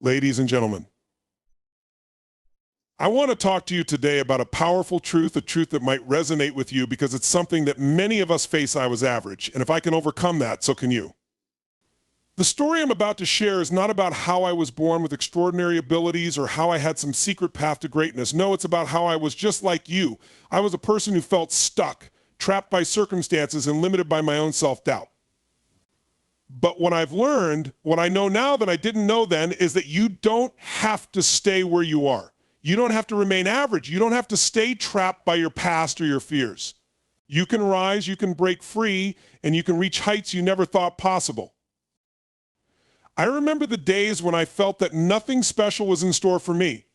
Ladies and gentlemen, I want to talk to you today about a powerful truth, a truth that might resonate with you because it's something that many of us face. I was average, and if I can overcome that, so can you. The story I'm about to share is not about how I was born with extraordinary abilities or how I had some secret path to greatness. No, it's about how I was just like you. I was a person who felt stuck, trapped by circumstances, and limited by my own self-doubt. But what I've learned, what I know now that I didn't know then, is that you don't have to stay where you are. You don't have to remain average. You don't have to stay trapped by your past or your fears. You can rise, you can break free, and you can reach heights you never thought possible. I remember the days when I felt that nothing special was in store for me.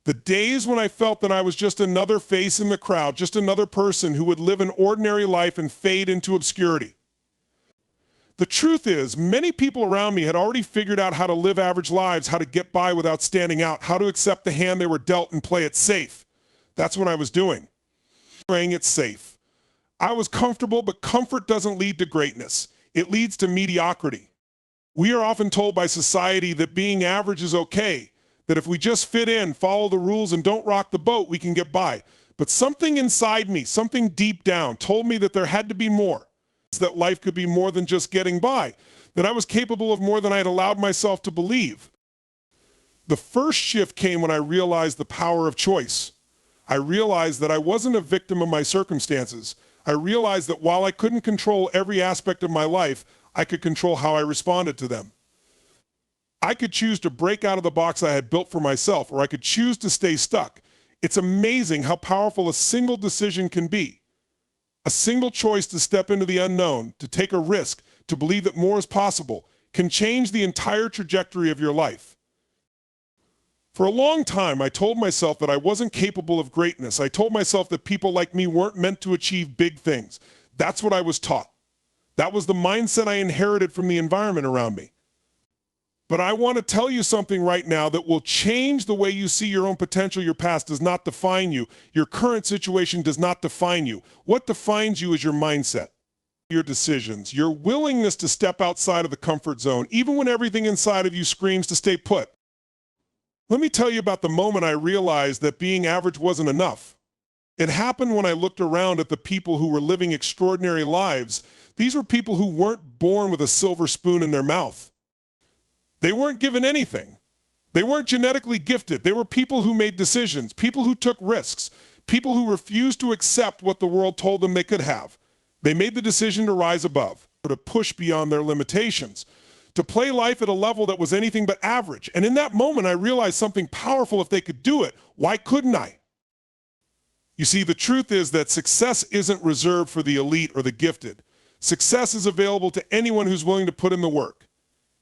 The days when I felt that I was just another face in the crowd, just another person who would live an ordinary life and fade into obscurity. The truth is, many people around me had already figured out how to live average lives, how to get by without standing out, how to accept the hand they were dealt and play it safe. That's what I was doing. Playing it safe. I was comfortable, but comfort doesn't lead to greatness. It leads to mediocrity. We are often told by society that being average is okay, that if we just fit in, follow the rules, and don't rock the boat, we can get by. But something inside me, something deep down, told me that there had to be more, that life could be more than just getting by, that I was capable of more than I had allowed myself to believe. The first shift came when I realized the power of choice. I realized that I wasn't a victim of my circumstances. I realized that while I couldn't control every aspect of my life, I could control how I responded to them. I could choose to break out of the box I had built for myself, or I could choose to stay stuck. It's amazing how powerful a single decision can be. A single choice to step into the unknown, to take a risk, to believe that more is possible, can change the entire trajectory of your life. For a long time, I told myself that I wasn't capable of greatness. I told myself that people like me weren't meant to achieve big things. That's what I was taught. That was the mindset I inherited from the environment around me. But I want to tell you something right now that will change the way you see your own potential. Your past does not define you. Your current situation does not define you. What defines you is your mindset, your decisions, your willingness to step outside of the comfort zone, even when everything inside of you screams to stay put. Let me tell you about the moment I realized that being average wasn't enough. It happened when I looked around at the people who were living extraordinary lives. These were people who weren't born with a silver spoon in their mouth. They weren't given anything. They weren't genetically gifted. They were people who made decisions, people who took risks, people who refused to accept what the world told them they could have. They made the decision to rise above, to push beyond their limitations, to play life at a level that was anything but average. And in that moment, I realized something powerful. If they could do it, why couldn't I? You see, the truth is that success isn't reserved for the elite or the gifted. Success is available to anyone who's willing to put in the work.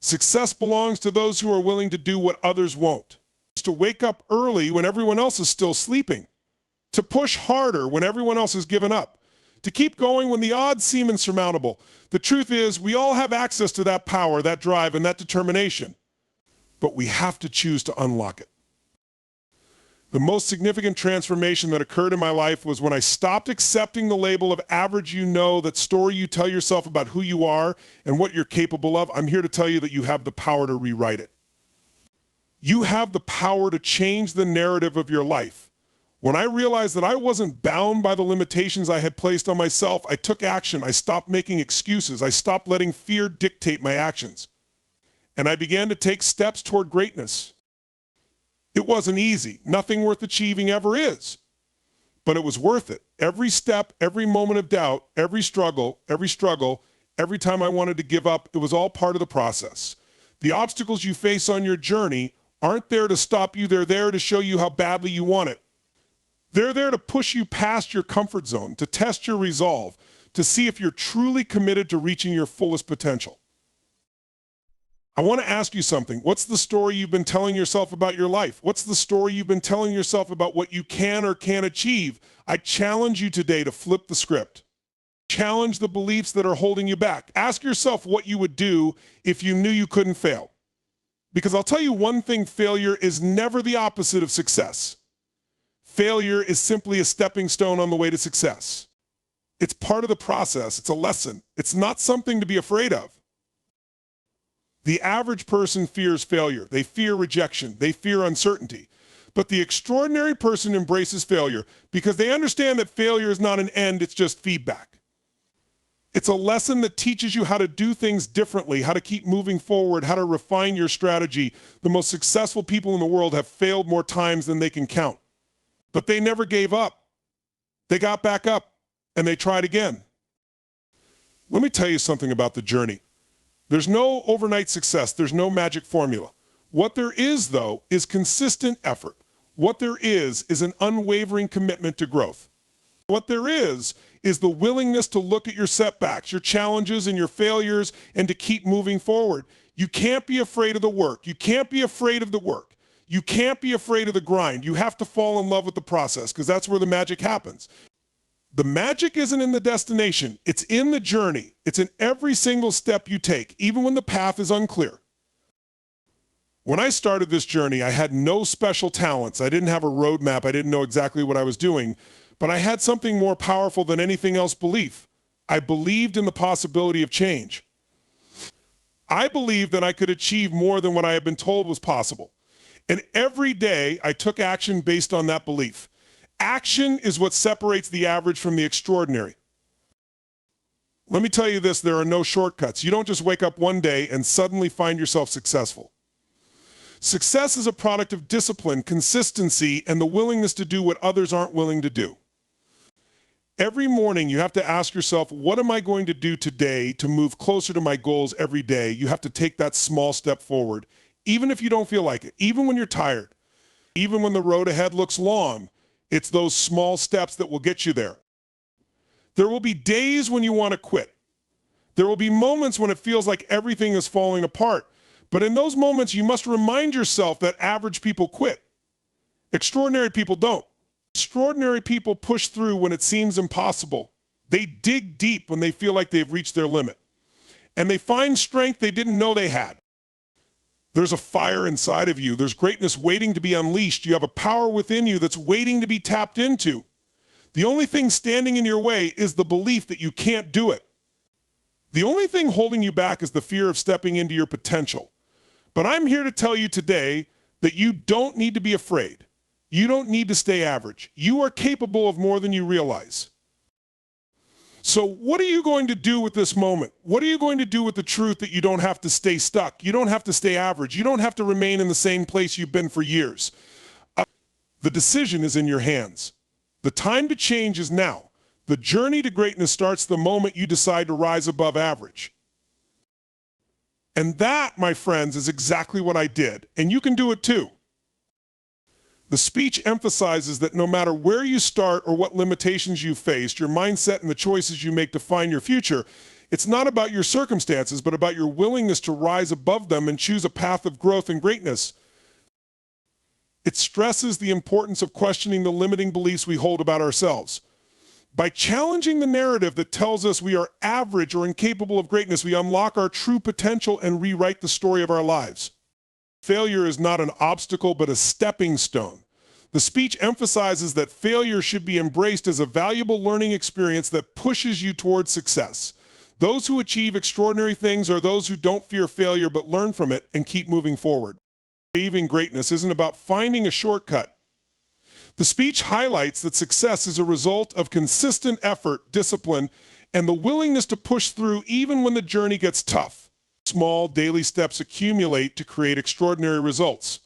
Success belongs to those who are willing to do what others won't. To wake up early when everyone else is still sleeping. To push harder when everyone else has given up. To keep going when the odds seem insurmountable. The truth is, we all have access to that power, that drive, and that determination. But we have to choose to unlock it. The most significant transformation that occurred in my life was when I stopped accepting the label of average. You know, that story you tell yourself about who you are and what you're capable of. I'm here to tell you that you have the power to rewrite it. You have the power to change the narrative of your life. When I realized that I wasn't bound by the limitations I had placed on myself, I took action. I stopped making excuses. I stopped letting fear dictate my actions. And I began to take steps toward greatness. It wasn't easy. Nothing worth achieving ever is. But it was worth it. Every step, every moment of doubt, every struggle, every time I wanted to give up, it was all part of the process. The obstacles you face on your journey aren't there to stop you. They're there to show you how badly you want it. They're there to push you past your comfort zone, to test your resolve, to see if you're truly committed to reaching your fullest potential. I want to ask you something. What's the story you've been telling yourself about your life? What's the story you've been telling yourself about what you can or can't achieve? I challenge you today to flip the script. Challenge the beliefs that are holding you back. Ask yourself what you would do if you knew you couldn't fail. Because I'll tell you one thing, failure is never the opposite of success. Failure is simply a stepping stone on the way to success. It's part of the process. It's a lesson. It's not something to be afraid of. The average person fears failure. They fear rejection. They fear uncertainty. But the extraordinary person embraces failure because they understand that failure is not an end, it's just feedback. It's a lesson that teaches you how to do things differently, how to keep moving forward, how to refine your strategy. The most successful people in the world have failed more times than they can count. But they never gave up. They got back up and they tried again. Let me tell you something about the journey. There's no overnight success. There's no magic formula. What there is, though, is consistent effort. What there is an unwavering commitment to growth. What there is the willingness to look at your setbacks, your challenges, and your failures, and to keep moving forward. You can't be afraid of the work. You can't be afraid of the work. You can't be afraid of the grind. You have to fall in love with the process because that's where the magic happens. The magic isn't in the destination. It's in the journey. It's in every single step you take, even when the path is unclear. When I started this journey, I had no special talents. I didn't have a roadmap. I didn't know exactly what I was doing. But I had something more powerful than anything else: belief. I believed in the possibility of change. I believed that I could achieve more than what I had been told was possible. And every day I took action based on that belief. Action is what separates the average from the extraordinary. Let me tell you this, there are no shortcuts. You don't just wake up one day and suddenly find yourself successful. Success is a product of discipline, consistency, and the willingness to do what others aren't willing to do. Every morning you have to ask yourself, what am I going to do today to move closer to my goals every day? You have to take that small step forward, even if you don't feel like it, even when you're tired, even when the road ahead looks long. It's those small steps that will get you there. There will be days when you want to quit. There will be moments when it feels like everything is falling apart. But in those moments, you must remind yourself that average people quit. Extraordinary people don't. Extraordinary people push through when it seems impossible. They dig deep when they feel like they've reached their limit. And they find strength they didn't know they had. There's a fire inside of you. There's greatness waiting to be unleashed. You have a power within you that's waiting to be tapped into. The only thing standing in your way is the belief that you can't do it. The only thing holding you back is the fear of stepping into your potential. But I'm here to tell you today that you don't need to be afraid. You don't need to stay average. You are capable of more than you realize. So what are you going to do with this moment? What are you going to do with the truth that you don't have to stay stuck? You don't have to stay average. You don't have to remain in the same place you've been for years. The decision is in your hands. The time to change is now. The journey to greatness starts the moment you decide to rise above average. And that, my friends, is exactly what I did. And you can do it too. The speech emphasizes that no matter where you start or what limitations you faced, your mindset and the choices you make define your future. It's not about your circumstances, but about your willingness to rise above them and choose a path of growth and greatness. It stresses the importance of questioning the limiting beliefs we hold about ourselves. By challenging the narrative that tells us we are average or incapable of greatness, we unlock our true potential and rewrite the story of our lives. Failure is not an obstacle, but a stepping stone. The speech emphasizes that failure should be embraced as a valuable learning experience that pushes you towards success. Those who achieve extraordinary things are those who don't fear failure but learn from it and keep moving forward. Achieving greatness isn't about finding a shortcut. The speech highlights that success is a result of consistent effort, discipline, and the willingness to push through even when the journey gets tough. Small daily steps accumulate to create extraordinary results.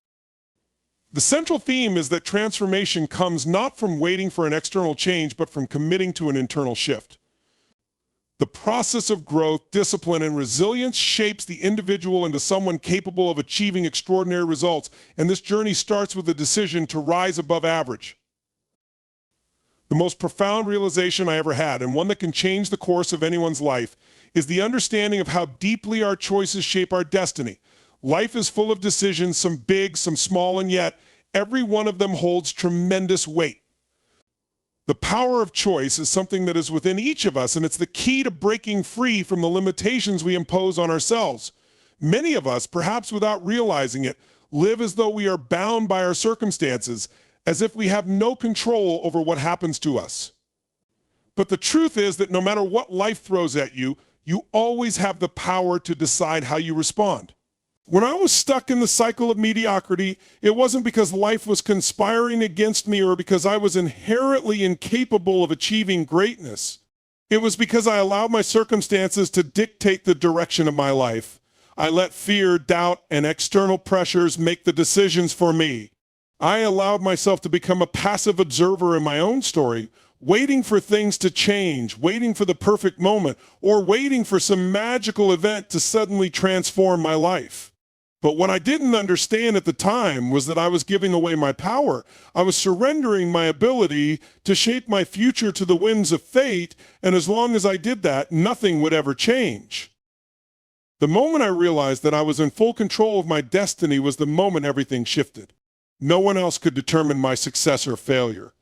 The central theme is that transformation comes not from waiting for an external change, but from committing to an internal shift. The process of growth, discipline, and resilience shapes the individual into someone capable of achieving extraordinary results, and this journey starts with the decision to rise above average. The most profound realization I ever had, and one that can change the course of anyone's life, is the understanding of how deeply our choices shape our destiny. Life is full of decisions, some big, some small, and yet every one of them holds tremendous weight. The power of choice is something that is within each of us, and it's the key to breaking free from the limitations we impose on ourselves. Many of us, perhaps without realizing it, live as though we are bound by our circumstances, as if we have no control over what happens to us. But the truth is that no matter what life throws at you, you always have the power to decide how you respond. When I was stuck in the cycle of mediocrity, it wasn't because life was conspiring against me or because I was inherently incapable of achieving greatness. It was because I allowed my circumstances to dictate the direction of my life. I let fear, doubt, and external pressures make the decisions for me. I allowed myself to become a passive observer in my own story, waiting for things to change, waiting for the perfect moment, or waiting for some magical event to suddenly transform my life. But what I didn't understand at the time was that I was giving away my power. I was surrendering my ability to shape my future to the whims of fate, and as long as I did that, nothing would ever change. The moment I realized that I was in full control of my destiny was the moment everything shifted. No one else could determine my success or failure.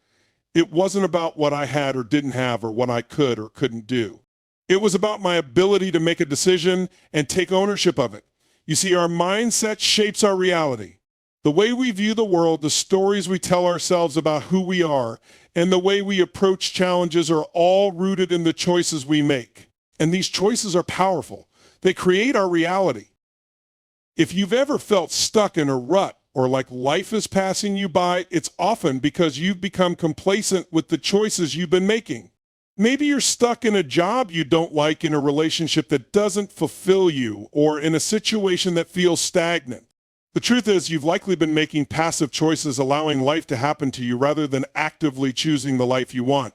It wasn't about what I had or didn't have or what I could or couldn't do. It was about my ability to make a decision and take ownership of it. You see, our mindset shapes our reality. The way we view the world, the stories we tell ourselves about who we are, and the way we approach challenges are all rooted in the choices we make. And these choices are powerful. They create our reality. If you've ever felt stuck in a rut or like life is passing you by, it's often because you've become complacent with the choices you've been making. Maybe you're stuck in a job you don't like, in a relationship that doesn't fulfill you, or in a situation that feels stagnant. The truth is, you've likely been making passive choices, allowing life to happen to you rather than actively choosing the life you want.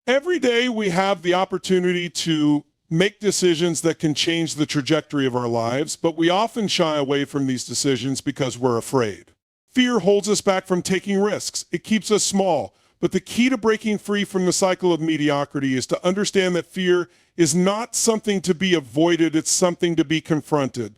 Every day we have the opportunity to make decisions that can change the trajectory of our lives, but we often shy away from these decisions because we're afraid. Fear holds us back from taking risks. It keeps us small. But the key to breaking free from the cycle of mediocrity is to understand that fear is not something to be avoided, it's something to be confronted.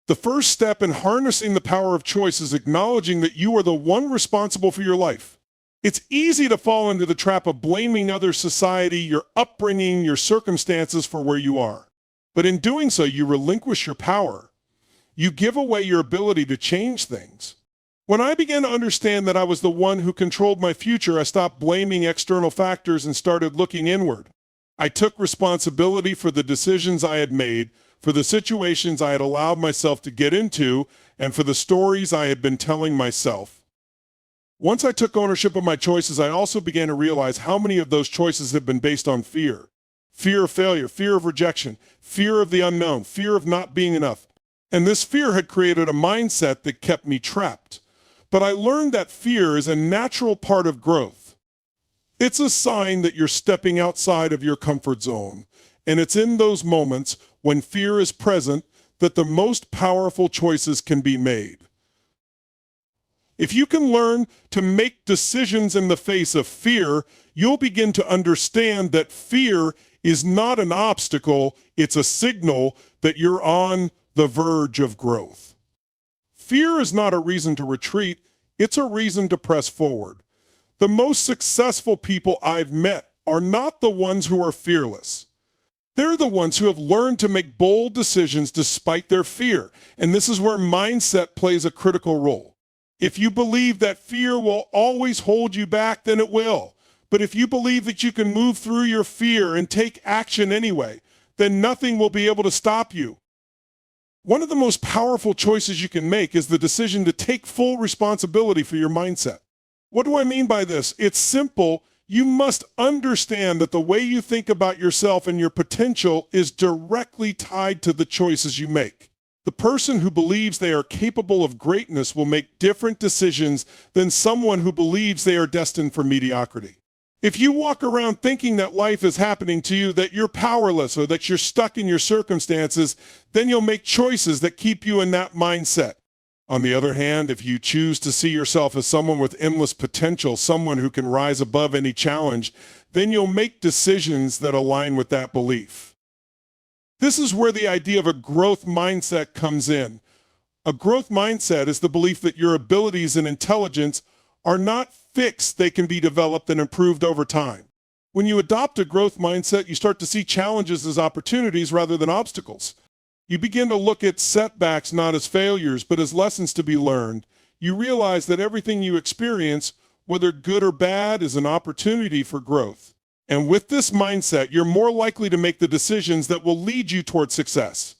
The first step in harnessing the power of choice is acknowledging that you are the one responsible for your life. It's easy to fall into the trap of blaming other society, your upbringing, your circumstances for where you are. But in doing so, you relinquish your power. You give away your ability to change things. When I began to understand that I was the one who controlled my future, I stopped blaming external factors and started looking inward. I took responsibility for the decisions I had made, for the situations I had allowed myself to get into, and for the stories I had been telling myself. Once I took ownership of my choices, I also began to realize how many of those choices have been based on fear. Fear of failure, fear of rejection, fear of the unknown, fear of not being enough. And this fear had created a mindset that kept me trapped. But I learned that fear is a natural part of growth. It's a sign that you're stepping outside of your comfort zone. And it's in those moments when fear is present that the most powerful choices can be made. If you can learn to make decisions in the face of fear, you'll begin to understand that fear is not an obstacle, it's a signal that you're on the verge of growth. Fear is not a reason to retreat, it's a reason to press forward. The most successful people I've met are not the ones who are fearless. They're the ones who have learned to make bold decisions despite their fear, and this is where mindset plays a critical role. If you believe that fear will always hold you back, then it will. But if you believe that you can move through your fear and take action anyway, then nothing will be able to stop you. One of the most powerful choices you can make is the decision to take full responsibility for your mindset. What do I mean by this? It's simple. You must understand that the way you think about yourself and your potential is directly tied to the choices you make. The person who believes they are capable of greatness will make different decisions than someone who believes they are destined for mediocrity. If you walk around thinking that life is happening to you, that you're powerless, or that you're stuck in your circumstances, then you'll make choices that keep you in that mindset. On the other hand, if you choose to see yourself as someone with endless potential, someone who can rise above any challenge, then you'll make decisions that align with that belief. This is where the idea of a growth mindset comes in. A growth mindset is the belief that your abilities and intelligence are not fixed, they can be developed and improved over time. When you adopt a growth mindset, you start to see challenges as opportunities rather than obstacles. You begin to look at setbacks not as failures, but as lessons to be learned. You realize that everything you experience, whether good or bad, is an opportunity for growth. And with this mindset, you're more likely to make the decisions that will lead you toward success.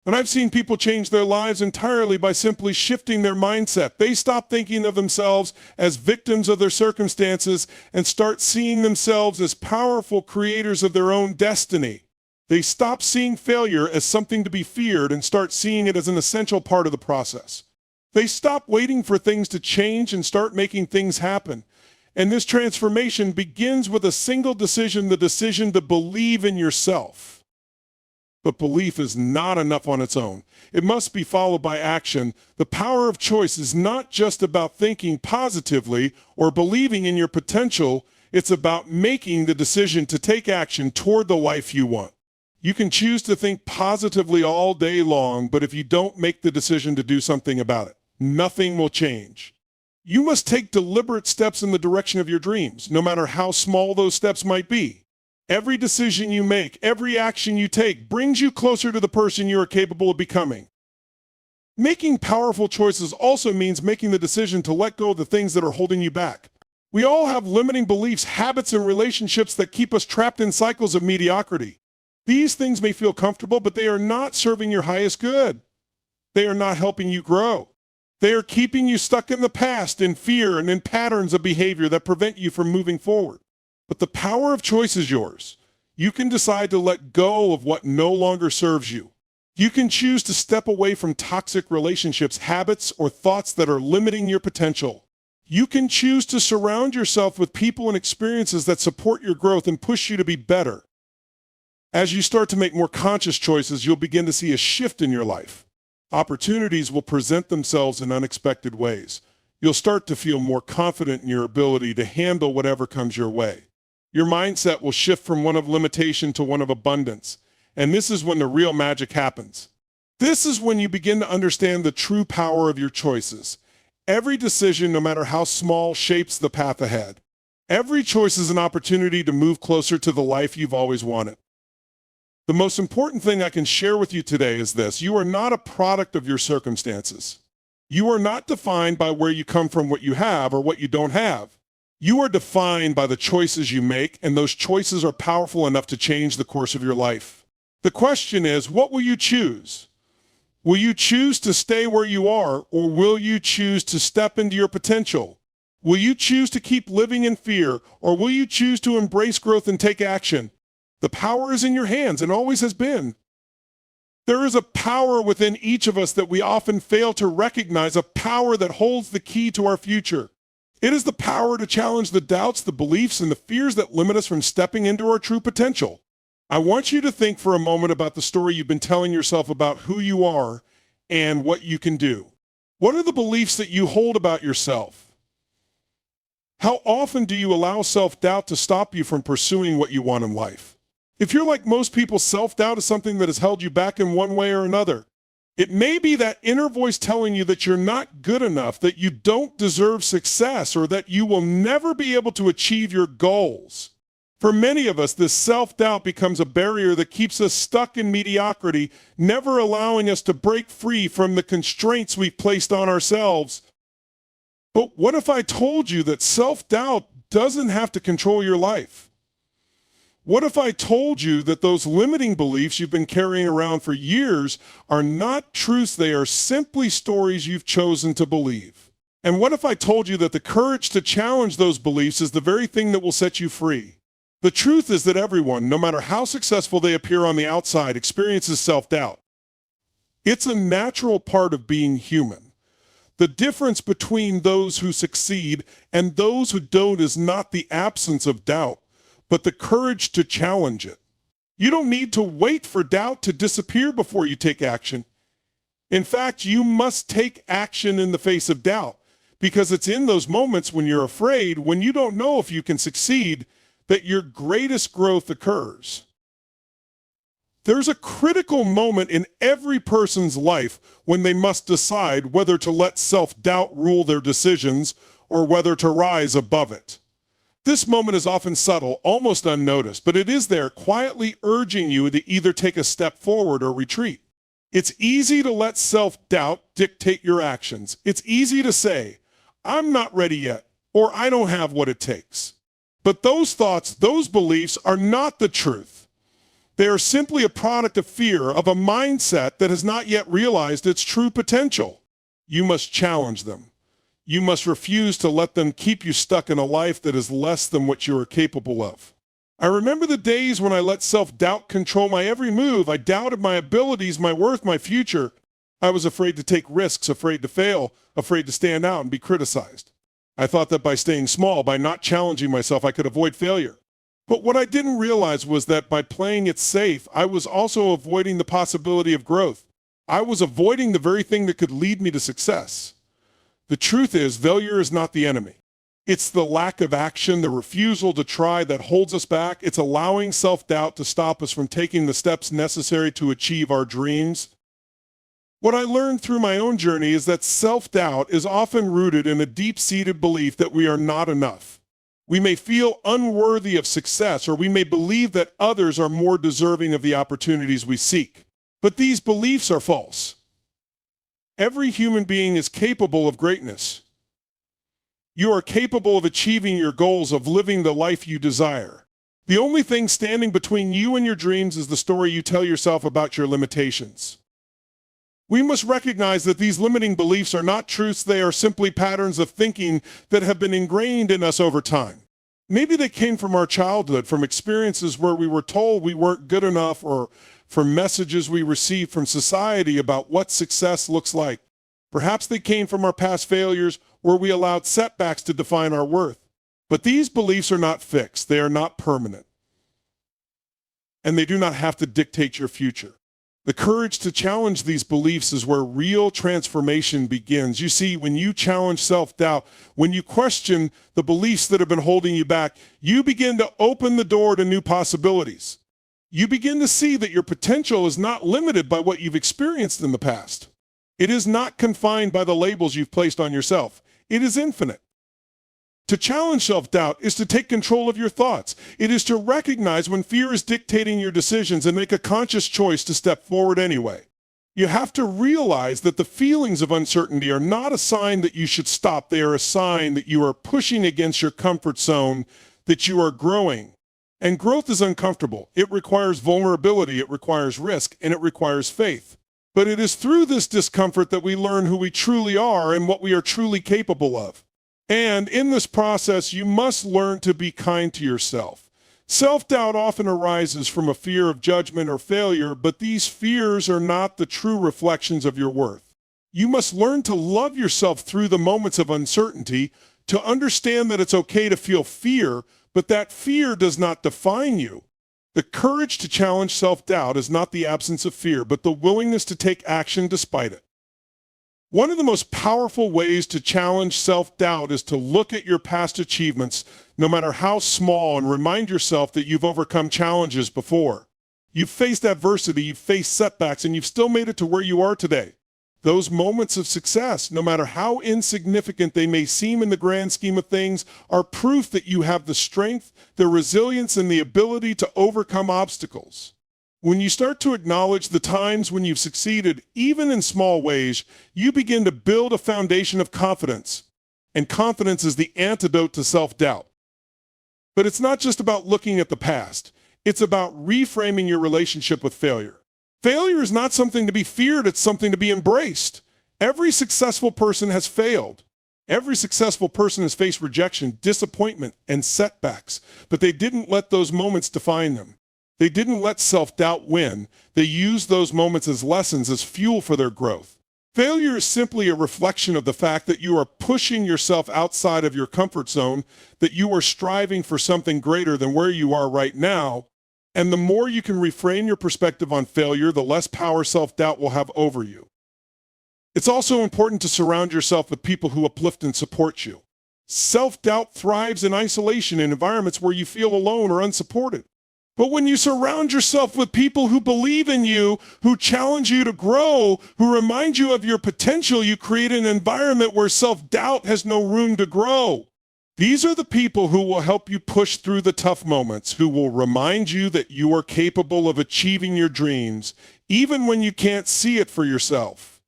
And I've seen people change their lives entirely by simply shifting their mindset. They stop thinking of themselves as victims of their circumstances and start seeing themselves as powerful creators of their own destiny. They stop seeing failure as something to be feared and start seeing it as an essential part of the process. They stop waiting for things to change and start making things happen. And this transformation begins with a single decision, the decision to believe in yourself. But belief is not enough on its own. It must be followed by action. The power of choice is not just about thinking positively or believing in your potential. It's about making the decision to take action toward the life you want. You can choose to think positively all day long, but if you don't make the decision to do something about it, nothing will change. You must take deliberate steps in the direction of your dreams, no matter how small those steps might be. Every decision you make, every action you take brings you closer to the person you are capable of becoming. Making powerful choices also means making the decision to let go of the things that are holding you back. We all have limiting beliefs, habits, and relationships that keep us trapped in cycles of mediocrity. These things may feel comfortable, but they are not serving your highest good. They are not helping you grow. They are keeping you stuck in the past, in fear, and in patterns of behavior that prevent you from moving forward. But the power of choice is yours. You can decide to let go of what no longer serves you. You can choose to step away from toxic relationships, habits, or thoughts that are limiting your potential. You can choose to surround yourself with people and experiences that support your growth and push you to be better. As you start to make more conscious choices, you'll begin to see a shift in your life. Opportunities will present themselves in unexpected ways. You'll start to feel more confident in your ability to handle whatever comes your way. Your mindset will shift from one of limitation to one of abundance. And this is when the real magic happens. This is when you begin to understand the true power of your choices. Every decision, no matter how small, shapes the path ahead. Every choice is an opportunity to move closer to the life you've always wanted. The most important thing I can share with you today is this: you are not a product of your circumstances. You are not defined by where you come from, what you have, or what you don't have. You are defined by the choices you make, and those choices are powerful enough to change the course of your life. The question is, what will you choose? Will you choose to stay where you are, or will you choose to step into your potential? Will you choose to keep living in fear, or will you choose to embrace growth and take action? The power is in your hands and always has been. There is a power within each of us that we often fail to recognize, a power that holds the key to our future. It is the power to challenge the doubts, the beliefs, and the fears that limit us from stepping into our true potential. I want you to think for a moment about the story you've been telling yourself about who you are and what you can do. What are the beliefs that you hold about yourself? How often do you allow self-doubt to stop you from pursuing what you want in life? If you're like most people, self-doubt is something that has held you back in one way or another. It may be that inner voice telling you that you're not good enough, that you don't deserve success, or that you will never be able to achieve your goals. For many of us, this self-doubt becomes a barrier that keeps us stuck in mediocrity, never allowing us to break free from the constraints we've placed on ourselves. But what if I told you that self-doubt doesn't have to control your life? What if I told you that those limiting beliefs you've been carrying around for years are not truths, they are simply stories you've chosen to believe? And what if I told you that the courage to challenge those beliefs is the very thing that will set you free? The truth is that everyone, no matter how successful they appear on the outside, experiences self-doubt. It's a natural part of being human. The difference between those who succeed and those who don't is not the absence of doubt, but the courage to challenge it. You don't need to wait for doubt to disappear before you take action. In fact, you must take action in the face of doubt, because it's in those moments when you're afraid, when you don't know if you can succeed, that your greatest growth occurs. There's a critical moment in every person's life when they must decide whether to let self-doubt rule their decisions or whether to rise above it. This moment is often subtle, almost unnoticed, but it is there, quietly urging you to either take a step forward or retreat. It's easy to let self-doubt dictate your actions. It's easy to say, I'm not ready yet, or I don't have what it takes. But those thoughts, those beliefs are not the truth. They are simply a product of fear, of a mindset that has not yet realized its true potential. You must challenge them. You must refuse to let them keep you stuck in a life that is less than what you are capable of. I remember the days when I let self-doubt control my every move. I doubted my abilities, my worth, my future. I was afraid to take risks, afraid to fail, afraid to stand out and be criticized. I thought that by staying small, by not challenging myself, I could avoid failure. But what I didn't realize was that by playing it safe, I was also avoiding the possibility of growth. I was avoiding the very thing that could lead me to success. The truth is, failure is not the enemy. It's the lack of action, the refusal to try that holds us back. It's allowing self-doubt to stop us from taking the steps necessary to achieve our dreams. What I learned through my own journey is that self-doubt is often rooted in a deep-seated belief that we are not enough. We may feel unworthy of success, or we may believe that others are more deserving of the opportunities we seek. But these beliefs are false. Every human being is capable of greatness. You are capable of achieving your goals, of living the life you desire. The only thing standing between you and your dreams is the story you tell yourself about your limitations. We must recognize that these limiting beliefs are not truths. They are simply patterns of thinking that have been ingrained in us over time. Maybe they came from our childhood, from experiences where we were told we weren't good enough, or from messages we received from society about what success looks like. Perhaps they came from our past failures, where we allowed setbacks to define our worth. But these beliefs are not fixed. They are not permanent. And they do not have to dictate your future. The courage to challenge these beliefs is where real transformation begins. You see, when you challenge self-doubt, when you question the beliefs that have been holding you back, you begin to open the door to new possibilities. You begin to see that your potential is not limited by what you've experienced in the past. It is not confined by the labels you've placed on yourself. It is infinite. To challenge self-doubt is to take control of your thoughts. It is to recognize when fear is dictating your decisions and make a conscious choice to step forward anyway. You have to realize that the feelings of uncertainty are not a sign that you should stop. They are a sign that you are pushing against your comfort zone, that you are growing. And growth is uncomfortable. It requires vulnerability, it requires risk, and it requires faith. But it is through this discomfort that we learn who we truly are and what we are truly capable of. And in this process, you must learn to be kind to yourself. Self-doubt often arises from a fear of judgment or failure, but these fears are not the true reflections of your worth. You must learn to love yourself through the moments of uncertainty, to understand that it's okay to feel fear, but that fear does not define you. The courage to challenge self-doubt is not the absence of fear, but the willingness to take action despite it. One of the most powerful ways to challenge self-doubt is to look at your past achievements, no matter how small, and remind yourself that you've overcome challenges before. You've faced adversity, you've faced setbacks, and you've still made it to where you are today. Those moments of success, no matter how insignificant they may seem in the grand scheme of things, are proof that you have the strength, the resilience, and the ability to overcome obstacles. When you start to acknowledge the times when you've succeeded, even in small ways, you begin to build a foundation of confidence. And confidence is the antidote to self-doubt. But it's not just about looking at the past. It's about reframing your relationship with failure. Failure is not something to be feared, it's something to be embraced. Every successful person has failed. Every successful person has faced rejection, disappointment, and setbacks, but they didn't let those moments define them. They didn't let self-doubt win. They used those moments as lessons, as fuel for their growth. Failure is simply a reflection of the fact that you are pushing yourself outside of your comfort zone, that you are striving for something greater than where you are right now. And the more you can reframe your perspective on failure, the less power self-doubt will have over you. It's also important to surround yourself with people who uplift and support you. Self-doubt thrives in isolation, in environments where you feel alone or unsupported. But when you surround yourself with people who believe in you, who challenge you to grow, who remind you of your potential, you create an environment where self-doubt has no room to grow. These are the people who will help you push through the tough moments, who will remind you that you are capable of achieving your dreams, even when you can't see it for yourself.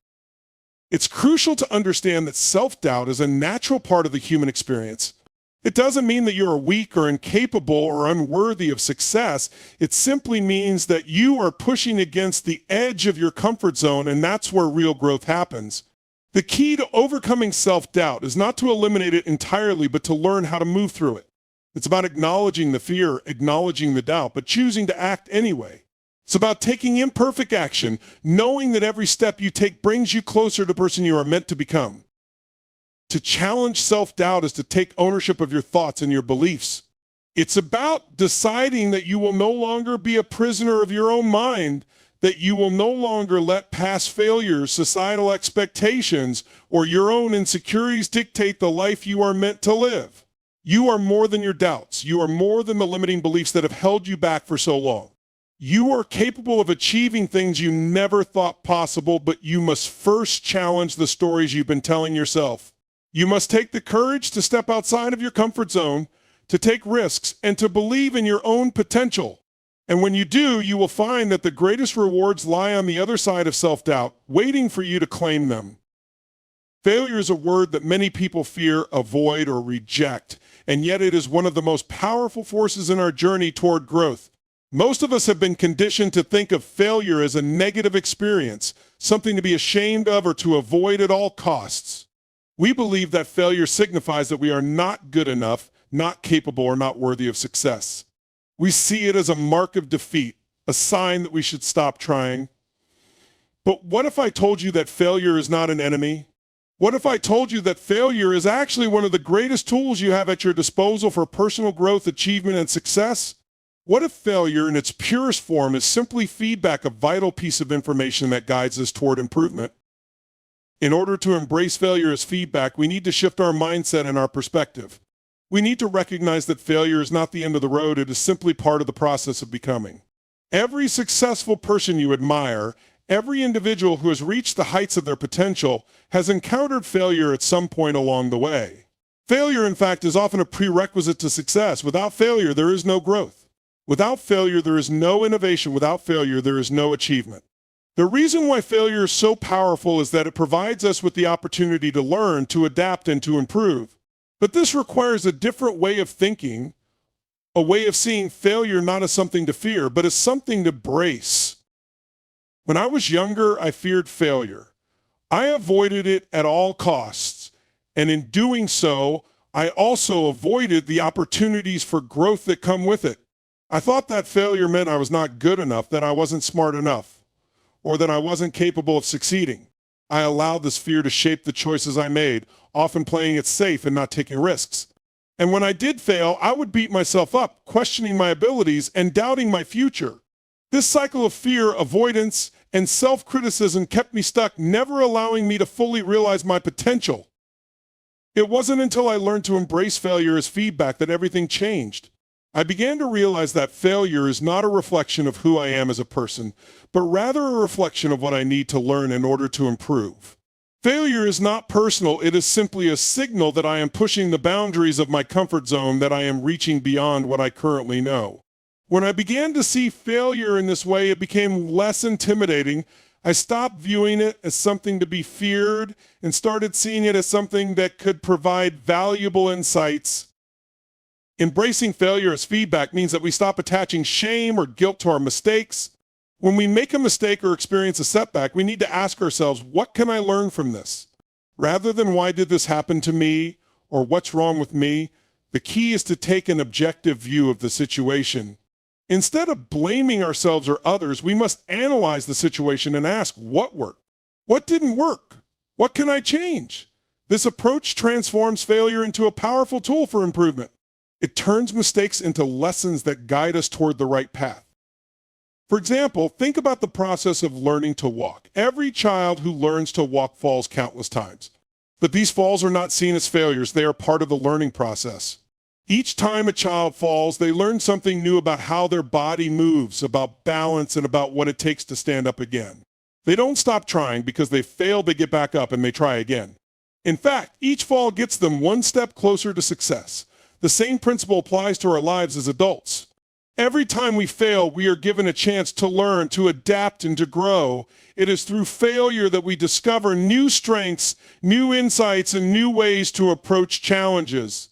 It's crucial to understand that self-doubt is a natural part of the human experience. It doesn't mean that you're weak or incapable or unworthy of success. It simply means that you are pushing against the edge of your comfort zone, and that's where real growth happens. The key to overcoming self-doubt is not to eliminate it entirely, but to learn how to move through it. It's about acknowledging the fear, acknowledging the doubt, but choosing to act anyway. It's about taking imperfect action, knowing that every step you take brings you closer to the person you are meant to become. To challenge self-doubt is to take ownership of your thoughts and your beliefs. It's about deciding that you will no longer be a prisoner of your own mind, that you will no longer let past failures, societal expectations, or your own insecurities dictate the life you are meant to live. You are more than your doubts. You are more than the limiting beliefs that have held you back for so long. You are capable of achieving things you never thought possible, but you must first challenge the stories you've been telling yourself. You must take the courage to step outside of your comfort zone, to take risks, and to believe in your own potential. And when you do, you will find that the greatest rewards lie on the other side of self-doubt, waiting for you to claim them. Failure is a word that many people fear, avoid, or reject, and yet it is one of the most powerful forces in our journey toward growth. Most of us have been conditioned to think of failure as a negative experience, something to be ashamed of or to avoid at all costs. We believe that failure signifies that we are not good enough, not capable, or not worthy of success. We see it as a mark of defeat, a sign that we should stop trying. But what if I told you that failure is not an enemy? What if I told you that failure is actually one of the greatest tools you have at your disposal for personal growth, achievement, and success? What if failure in its purest form is simply feedback, a vital piece of information that guides us toward improvement? In order to embrace failure as feedback, we need to shift our mindset and our perspective. We need to recognize that failure is not the end of the road, it is simply part of the process of becoming. Every successful person you admire, every individual who has reached the heights of their potential, has encountered failure at some point along the way. Failure, in fact, is often a prerequisite to success. Without failure, there is no growth. Without failure, there is no innovation. Without failure, there is no achievement. The reason why failure is so powerful is that it provides us with the opportunity to learn, to adapt, and to improve. But this requires a different way of thinking, a way of seeing failure not as something to fear, but as something to brace. When I was younger, I feared failure. I avoided it at all costs, and in doing so, I also avoided the opportunities for growth that come with it. I thought that failure meant I was not good enough, that I wasn't smart enough, or that I wasn't capable of succeeding. I allowed this fear to shape the choices I made, often playing it safe and not taking risks. And when I did fail, I would beat myself up, questioning my abilities and doubting my future. This cycle of fear, avoidance, and self-criticism kept me stuck, never allowing me to fully realize my potential. It wasn't until I learned to embrace failure as feedback that everything changed. I began to realize that failure is not a reflection of who I am as a person, but rather a reflection of what I need to learn in order to improve. Failure is not personal, it is simply a signal that I am pushing the boundaries of my comfort zone, that I am reaching beyond what I currently know. When I began to see failure in this way, it became less intimidating. I stopped viewing it as something to be feared and started seeing it as something that could provide valuable insights. Embracing failure as feedback means that we stop attaching shame or guilt to our mistakes. When we make a mistake or experience a setback, we need to ask ourselves, what can I learn from this? Rather than why did this happen to me or what's wrong with me, the key is to take an objective view of the situation. Instead of blaming ourselves or others, we must analyze the situation and ask, what worked? What didn't work? What can I change? This approach transforms failure into a powerful tool for improvement. It turns mistakes into lessons that guide us toward the right path. For example, think about the process of learning to walk. Every child who learns to walk falls countless times. But these falls are not seen as failures. They are part of the learning process. Each time a child falls, they learn something new about how their body moves, about balance, and about what it takes to stand up again. They don't stop trying. Because they fail, they get back up and they try again. In fact, each fall gets them one step closer to success. The same principle applies to our lives as adults. Every time we fail, we are given a chance to learn, to adapt, and to grow. It is through failure that we discover new strengths, new insights, and new ways to approach challenges.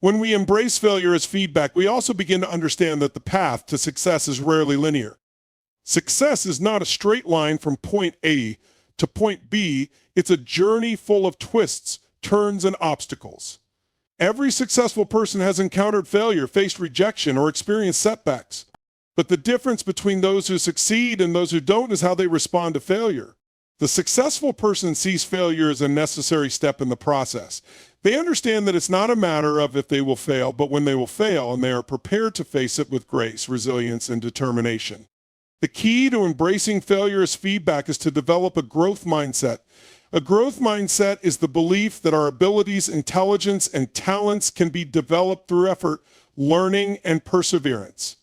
When we embrace failure as feedback, we also begin to understand that the path to success is rarely linear. Success is not a straight line from point A to point B. It's a journey full of twists, turns, and obstacles. Every successful person has encountered failure, faced rejection, or experienced setbacks. But the difference between those who succeed and those who don't is how they respond to failure. The successful person sees failure as a necessary step in the process. They understand that it's not a matter of if they will fail, but when they will fail, and they are prepared to face it with grace, resilience, and determination. The key to embracing failure as feedback is to develop a growth mindset. A growth mindset is the belief that our abilities, intelligence, and talents can be developed through effort, learning, and perseverance.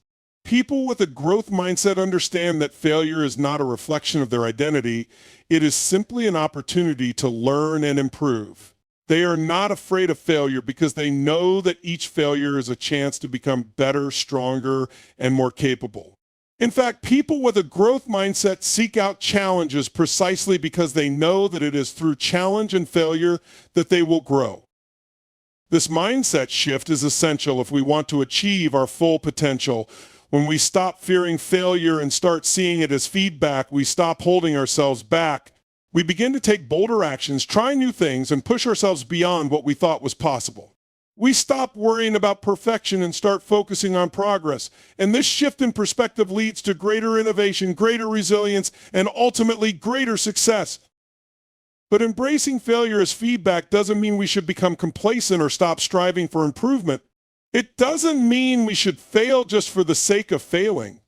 People with a growth mindset understand that failure is not a reflection of their identity. It is simply an opportunity to learn and improve. They are not afraid of failure because they know that each failure is a chance to become better, stronger, and more capable. In fact, people with a growth mindset seek out challenges precisely because they know that it is through challenge and failure that they will grow. This mindset shift is essential if we want to achieve our full potential. When we stop fearing failure and start seeing it as feedback, we stop holding ourselves back. We begin to take bolder actions, try new things, and push ourselves beyond what we thought was possible. We stop worrying about perfection and start focusing on progress. And this shift in perspective leads to greater innovation, greater resilience, and ultimately greater success. But embracing failure as feedback doesn't mean we should become complacent or stop striving for improvement. It doesn't mean we should fail just for the sake of failing.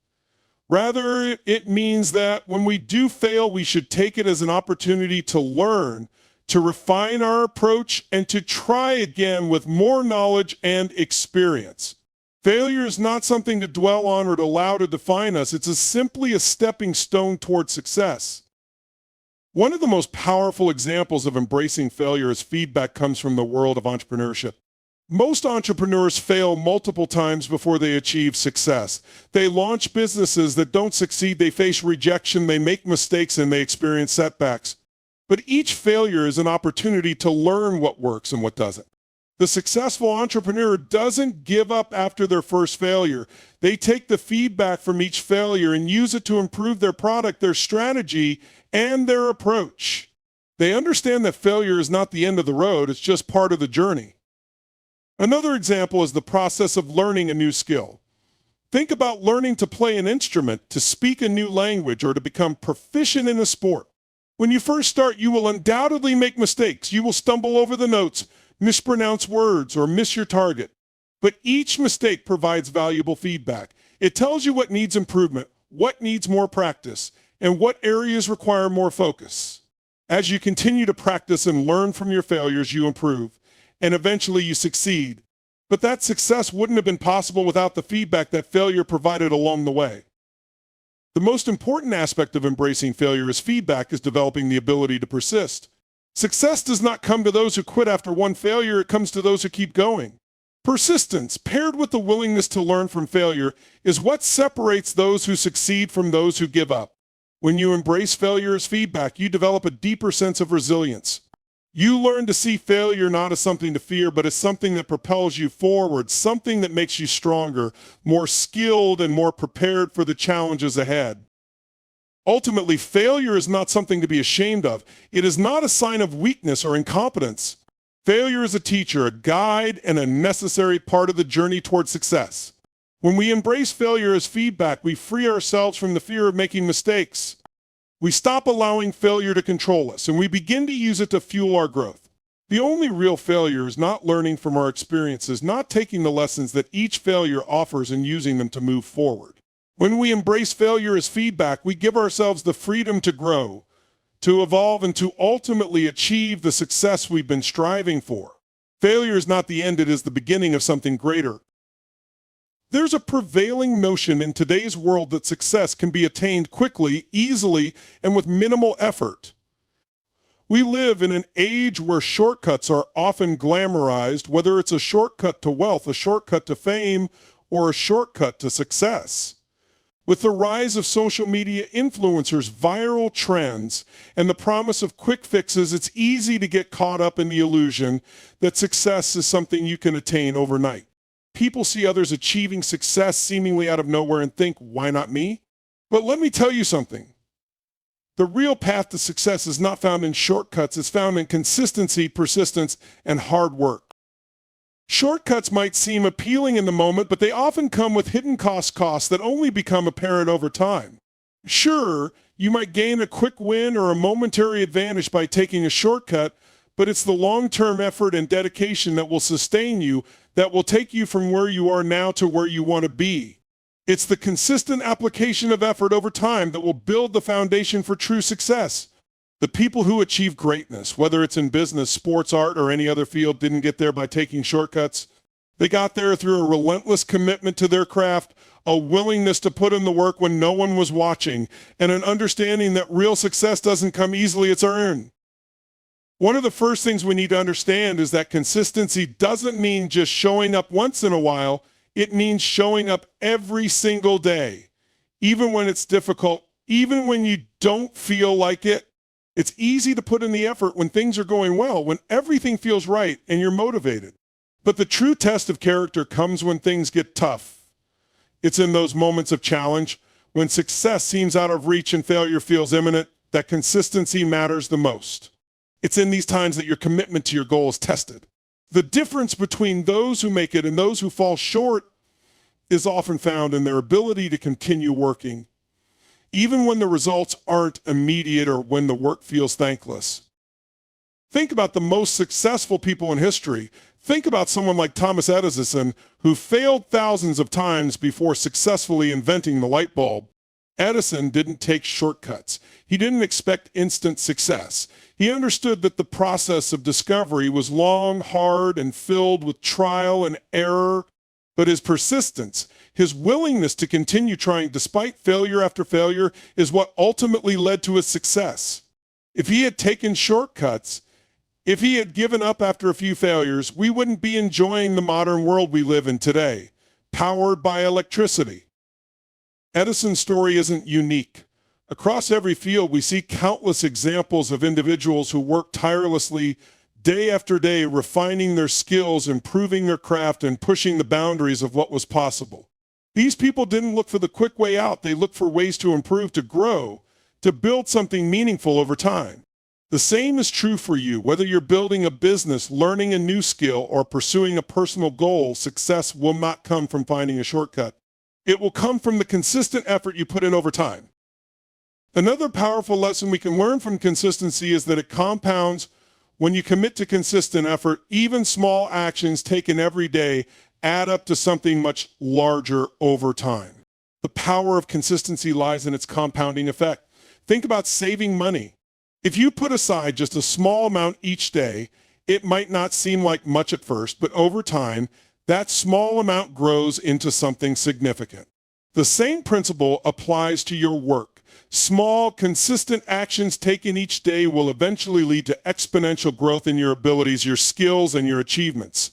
Rather, it means that when we do fail, we should take it as an opportunity to learn, to refine our approach, and to try again with more knowledge and experience. Failure is not something to dwell on or to allow to define us. It's simply a stepping stone toward success. One of the most powerful examples of embracing failure as feedback comes from the world of entrepreneurship. Most entrepreneurs fail multiple times before they achieve success. They launch businesses that don't succeed, they face rejection, they make mistakes, and they experience setbacks. But each failure is an opportunity to learn what works and what doesn't. The successful entrepreneur doesn't give up after their first failure. They take the feedback from each failure and use it to improve their product, their strategy, and their approach. They understand that failure is not the end of the road, it's just part of the journey. Another example is the process of learning a new skill. Think about learning to play an instrument, to speak a new language, or to become proficient in a sport. When you first start, you will undoubtedly make mistakes. You will stumble over the notes, mispronounce words, or miss your target. But each mistake provides valuable feedback. It tells you what needs improvement, what needs more practice, and what areas require more focus. As you continue to practice and learn from your failures, you improve, and eventually you succeed. But that success wouldn't have been possible without the feedback that failure provided along the way. The most important aspect of embracing failure as feedback is developing the ability to persist. Success does not come to those who quit after one failure, it comes to those who keep going. Persistence, paired with the willingness to learn from failure, is what separates those who succeed from those who give up. When you embrace failure as feedback, you develop a deeper sense of resilience. You learn to see failure not as something to fear, but as something that propels you forward, something that makes you stronger, more skilled, and more prepared for the challenges ahead. Ultimately, failure is not something to be ashamed of. It is not a sign of weakness or incompetence. Failure is a teacher, a guide, and a necessary part of the journey toward success. When we embrace failure as feedback, we free ourselves from the fear of making mistakes. We stop allowing failure to control us, and we begin to use it to fuel our growth. The only real failure is not learning from our experiences, not taking the lessons that each failure offers and using them to move forward. When we embrace failure as feedback, we give ourselves the freedom to grow, to evolve, and to ultimately achieve the success we've been striving for. Failure is not the end, it is the beginning of something greater. There's a prevailing notion in today's world that success can be attained quickly, easily, and with minimal effort. We live in an age where shortcuts are often glamorized, whether it's a shortcut to wealth, a shortcut to fame, or a shortcut to success. With the rise of social media influencers, viral trends, and the promise of quick fixes, it's easy to get caught up in the illusion that success is something you can attain overnight. People see others achieving success seemingly out of nowhere and think, why not me? But let me tell you something. The real path to success is not found in shortcuts. It's found in consistency, persistence, and hard work. Shortcuts might seem appealing in the moment, but they often come with hidden costs that only become apparent over time. Sure, you might gain a quick win or a momentary advantage by taking a shortcut, but it's the long-term effort and dedication that will sustain you, that will take you from where you are now to where you want to be. It's the consistent application of effort over time that will build the foundation for true success. The people who achieve greatness, whether it's in business, sports, art, or any other field, didn't get there by taking shortcuts. They got there through a relentless commitment to their craft, a willingness to put in the work when no one was watching, and an understanding that real success doesn't come easily, it's earned. One of the first things we need to understand is that consistency doesn't mean just showing up once in a while. It means showing up every single day, even when it's difficult, even when you don't feel like it. It's easy to put in the effort when things are going well, when everything feels right and you're motivated. But the true test of character comes when things get tough. It's in those moments of challenge, when success seems out of reach and failure feels imminent, that consistency matters the most. It's in these times that your commitment to your goal is tested. The difference between those who make it and those who fall short is often found in their ability to continue working, even when the results aren't immediate or when the work feels thankless. Think about the most successful people in history. Think about someone like Thomas Edison, who failed thousands of times before successfully inventing the light bulb. Edison didn't take shortcuts. He didn't expect instant success. He understood that the process of discovery was long, hard, and filled with trial and error. But his persistence, his willingness to continue trying despite failure after failure, is what ultimately led to his success. If he had taken shortcuts, if he had given up after a few failures, we wouldn't be enjoying the modern world we live in today, powered by electricity. Edison's story isn't unique. Across every field, we see countless examples of individuals who work tirelessly day after day, refining their skills, improving their craft, and pushing the boundaries of what was possible. These people didn't look for the quick way out. They looked for ways to improve, to grow, to build something meaningful over time. The same is true for you. Whether you're building a business, learning a new skill, or pursuing a personal goal, success will not come from finding a shortcut. It will come from the consistent effort you put in over time. Another powerful lesson we can learn from consistency is that it compounds. When you commit to consistent effort, even small actions taken every day add up to something much larger over time. The power of consistency lies in its compounding effect. Think about saving money. If you put aside just a small amount each day, it might not seem like much at first, but over time, that small amount grows into something significant. The same principle applies to your work. Small, consistent actions taken each day will eventually lead to exponential growth in your abilities, your skills, and your achievements.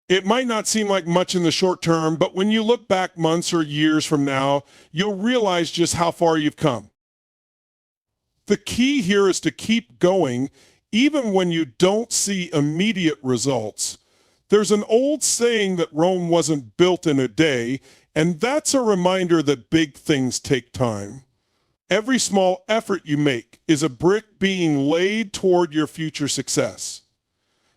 It might not seem like much in the short term, but when you look back months or years from now, you'll realize just how far you've come. The key here is to keep going, even when you don't see immediate results. There's an old saying that Rome wasn't built in a day, and that's a reminder that big things take time. Every small effort you make is a brick being laid toward your future success.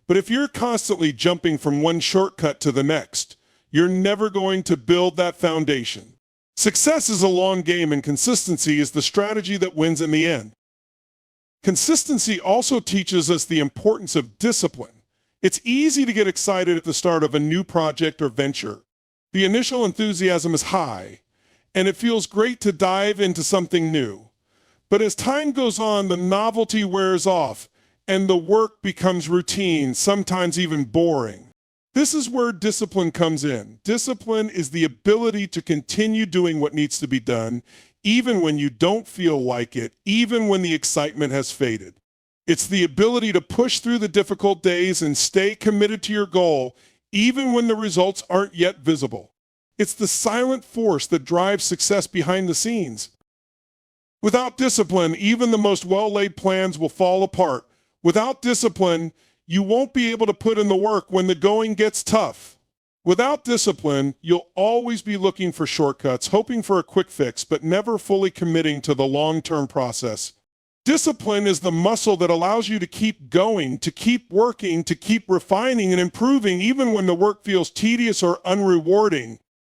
But if you're constantly jumping from one shortcut to the next, you're never going to build that foundation. Success is a long game, and consistency is the strategy that wins in the end. Consistency also teaches us the importance of discipline. It's easy to get excited at the start of a new project or venture. The initial enthusiasm is high, and it feels great to dive into something new. But as time goes on, the novelty wears off, and the work becomes routine, sometimes even boring. This is where discipline comes in. Discipline is the ability to continue doing what needs to be done, even when you don't feel like it, even when the excitement has faded. It's the ability to push through the difficult days and stay committed to your goal, even when the results aren't yet visible. It's the silent force that drives success behind the scenes. Without discipline, even the most well-laid plans will fall apart. Without discipline, you won't be able to put in the work when the going gets tough. Without discipline, you'll always be looking for shortcuts, hoping for a quick fix, but never fully committing to the long-term process. Discipline is the muscle that allows you to keep going, to keep working, to keep refining and improving, even when the work feels tedious or unrewarding.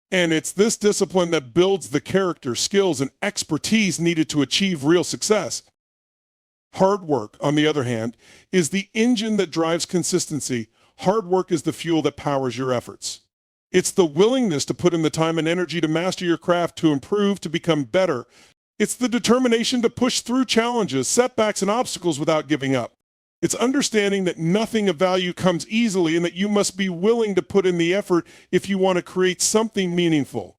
And it's this discipline that builds the character, skills, and expertise needed to achieve real success. Hard work, on the other hand, is the engine that drives consistency. Hard work is the fuel that powers your efforts. It's the willingness to put in the time and energy to master your craft, to improve, to become better. It's the determination to push through challenges, setbacks, and obstacles without giving up. It's understanding that nothing of value comes easily and that you must be willing to put in the effort if you want to create something meaningful.